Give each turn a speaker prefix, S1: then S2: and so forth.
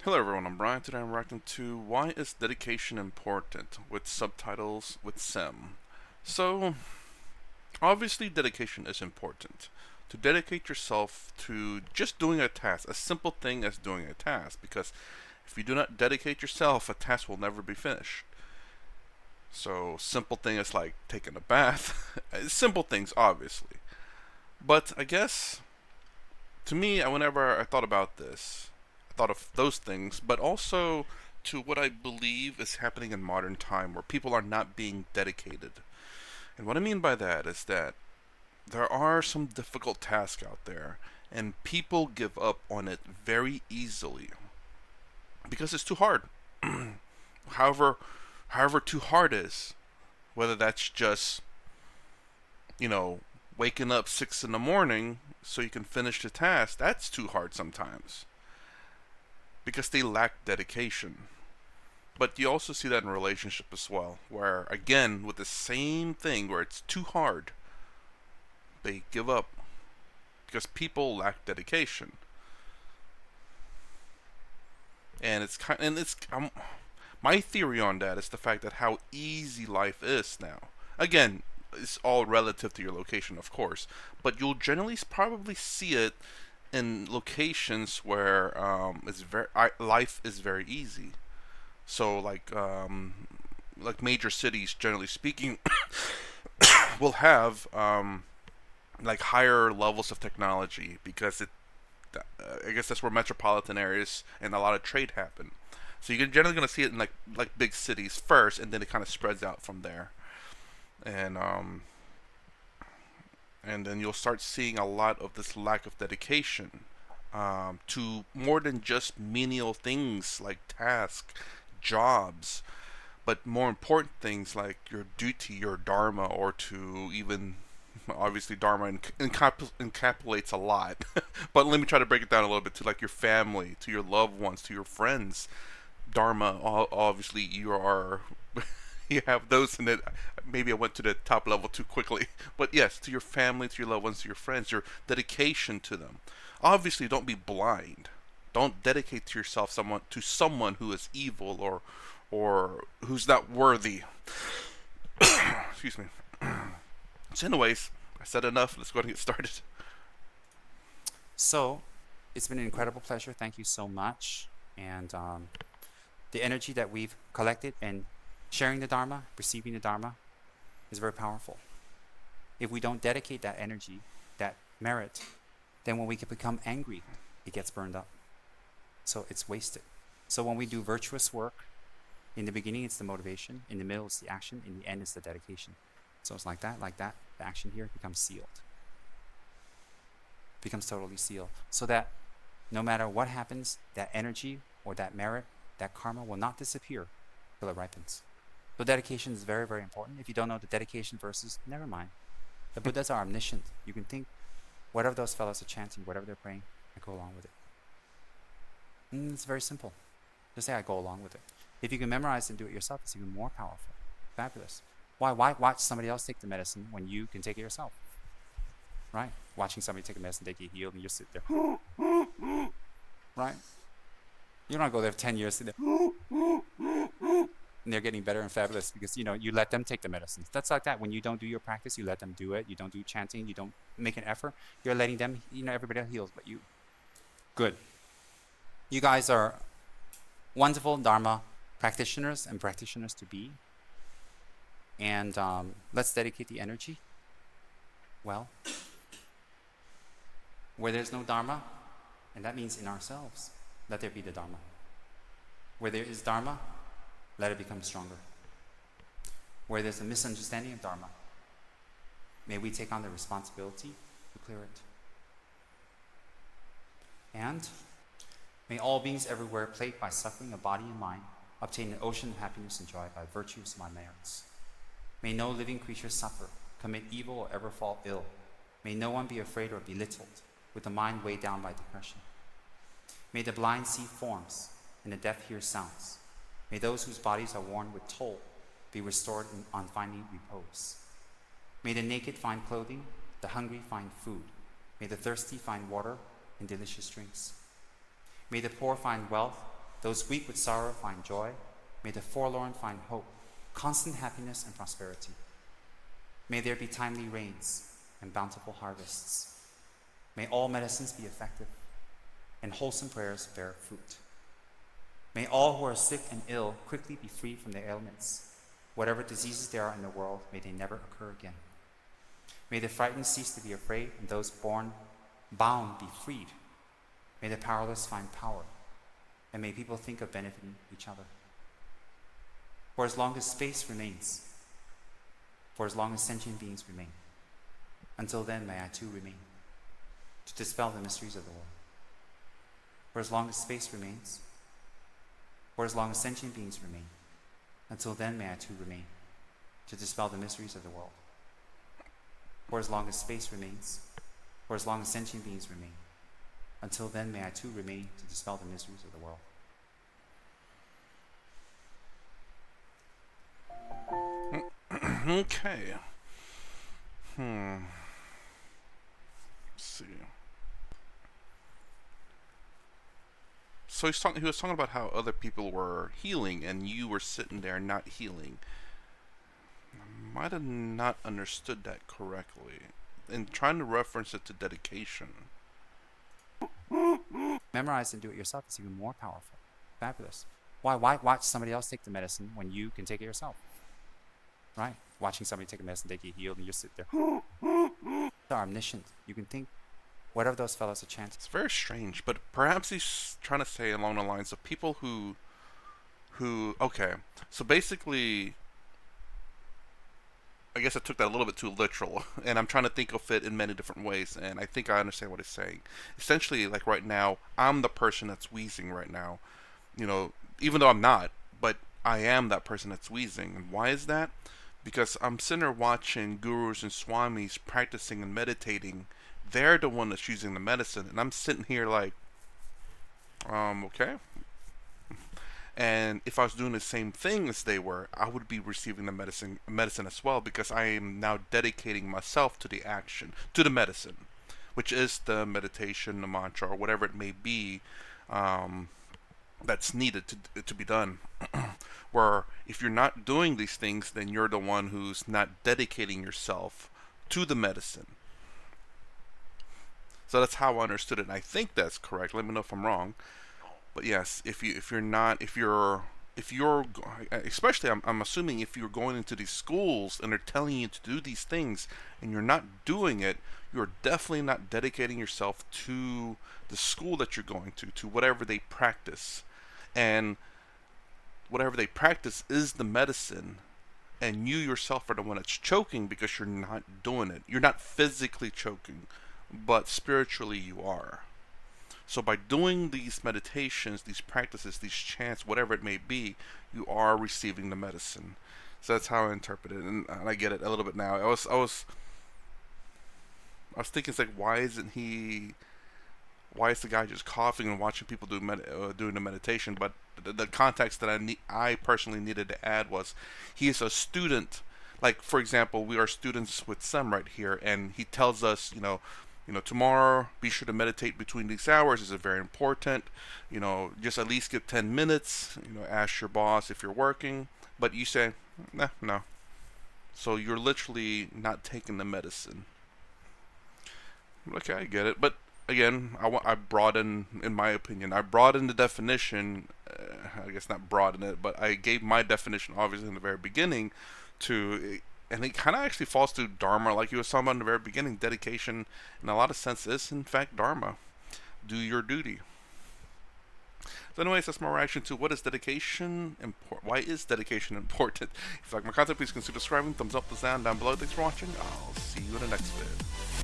S1: Hello everyone, I'm Brian. Today I'm reacting to Why is Dedication Important? With subtitles with Tsem. So, obviously dedication is important. To dedicate yourself to just doing a task, a simple thing as doing a task, because if you do not dedicate yourself, a task will never be finished. So, simple thing is like taking a bath. Simple things, obviously. But I guess, to me, whenever I thought about this, I thought of those things, but also to what I believe is happening in modern time where people are not being dedicated. And what I mean by that is that there are some difficult tasks out there, and people give up on it very easily because it's too hard. however, however too hard is, whether that's just, you know, waking up 6 in the morning so you can finish the task, that's too hard sometimes because they lack dedication. But you also see that in relationship as well, where again with the same thing where it's too hard, they give up because people lack dedication. And my theory on that is the fact that how easy life is now. Again, it's all relative to your location, of course, but you'll generally probably see it in locations where life is very easy. So like major cities, generally speaking, will have like higher levels of technology because I guess that's where metropolitan areas and a lot of trade happen. So you're generally going to see it in like big cities first, and then it kind of spreads out from there. And and then you'll start seeing a lot of this lack of dedication to more than just menial things like tasks, jobs, but more important things like your duty, your dharma, or to even obviously dharma encapsulates a lot. But let me try to break it down a little bit to like your family, to your loved ones, to your friends. Dharma, obviously, you are. You have those in it. Maybe I went to the top level too quickly, but yes, to your family, to your loved ones, to your friends, your dedication to them. Obviously, don't be blind. Don't dedicate to yourself someone who is evil or who's not worthy. Excuse me. So, anyways, I said enough. Let's go ahead and get started.
S2: So, it's been an incredible pleasure. Thank you so much. And the energy that we've collected and sharing the Dharma, receiving the Dharma, is very powerful. If we don't dedicate that energy, that merit, then when we can become angry, it gets burned up. So it's wasted. So when we do virtuous work, in the beginning it's the motivation, in the middle it's the action, in the end it's the dedication. So it's like that. The action here becomes sealed, becomes totally sealed. So that no matter what happens, that energy or that merit, that karma will not disappear till it ripens. So dedication is very, very important. If you don't know the dedication verses, never mind. The Buddhas are omniscient. You can think whatever those fellows are chanting, whatever they're praying, I go along with it. It's very simple. Just say I go along with it. If you can memorize and do it yourself, it's even more powerful. Fabulous. Why watch somebody else take the medicine when you can take it yourself? Right? Watching somebody take a medicine, they get healed, and you sit there. Right? You don't go there for 10 years, sit there, and they're getting better and fabulous because you let them take the medicines. That's like that. When you don't do your practice, you let them do it. You don't do chanting. You don't make an effort. You're letting them. Everybody else heals, but you. Good. You guys are wonderful Dharma practitioners and practitioners to be. And let's dedicate the energy. Well, where there's no Dharma, and that means in ourselves, let there be the Dharma. Where there is Dharma, let it become stronger. Where there's a misunderstanding of Dharma, may we take on the responsibility to clear it. And may all beings everywhere, plagued by suffering of body and mind, obtain an ocean of happiness and joy by virtues of my merits. May no living creature suffer, commit evil, or ever fall ill. May no one be afraid or belittled, with the mind weighed down by depression. May the blind see forms, and the deaf hear sounds. May those whose bodies are worn with toil be restored on finding repose. May the naked find clothing, the hungry find food. May the thirsty find water and delicious drinks. May the poor find wealth, Those weak with sorrow find joy. May the forlorn find hope, constant happiness and prosperity. May there be timely rains and bountiful harvests. May all medicines be effective and wholesome prayers bear fruit. May all who are sick and ill quickly be freed from their ailments. Whatever diseases there are in the world, may they never occur again. May the frightened cease to be afraid, and those born bound be freed. May the powerless find power, and may people think of benefiting each other. For as long as space remains, for as long as sentient beings remain, until then may I too remain, to dispel the mysteries of the world. For as long as space remains, for as long as sentient beings remain, until then may I too remain, to dispel the mysteries of the world. For as long as space remains, for as long as sentient beings remain, until then may I too remain, to dispel the miseries of the world.
S1: Okay. Let's see. So he was talking about how other people were healing and you were sitting there not healing. I might have not understood that correctly. And trying to reference it to dedication.
S2: Memorize and do it yourself is even more powerful. Fabulous. Why watch somebody else take the medicine when you can take it yourself? Right? Watching somebody take a medicine, they get healed, and you sit there. They're omniscient. You can think whatever those fellows are chanting.
S1: It's very strange, but perhaps he's trying to say along the lines of people who okay. So basically, I guess I took that a little bit too literal, and I'm trying to think of it in many different ways, and I think I understand what he's saying. Essentially, like right now, I'm the person that's wheezing right now, even though I'm not, but I am that person that's wheezing. And why is that? Because I'm sitting there watching gurus and swamis practicing and meditating. They're the one that's using the medicine, and I'm sitting here like, okay. And if I was doing the same thing as they were, I would be receiving the medicine as well, because I am now dedicating myself to the action, to the medicine, which is the meditation, the mantra, or whatever it may be that's needed to be done. Where if you're not doing these things, then you're the one who's not dedicating yourself to the medicine. So that's how I understood it, and I think that's correct. Let me know if I'm wrong. But yes, especially I'm assuming if you're going into these schools and they're telling you to do these things and you're not doing it, you're definitely not dedicating yourself to the school that you're going to whatever they practice. And whatever they practice is the medicine, and you yourself are the one that's choking because you're not doing it. You're not physically choking, but spiritually you are. So by doing these meditations, these practices, these chants, whatever it may be, you are receiving the medicine. So that's how I interpret it, and I get it a little bit now. I was thinking, it's like, why is the guy just coughing and watching people doing the meditation? But the context that I personally needed to add was, he is a student. Like, for example, we are students with Tsem right here, and he tells us, tomorrow, be sure to meditate between these hours. This is very important. Just at least get 10 minutes. Ask your boss if you're working. But you say, nah, no. So you're literally not taking the medicine. Okay, I get it. But again, I broaden, in my opinion, I broaden the definition. I guess not broaden it, but I gave my definition, obviously, in the very beginning and it kind of actually falls to Dharma, like you was talking about in the very beginning. Dedication, in a lot of sense, is in fact Dharma. Do your duty. So anyways, that's my reaction to what is dedication important. Why is dedication important? If you like my content, please consider subscribing. Thumbs up, thumbs down below. Thanks for watching. I'll see you in the next vid.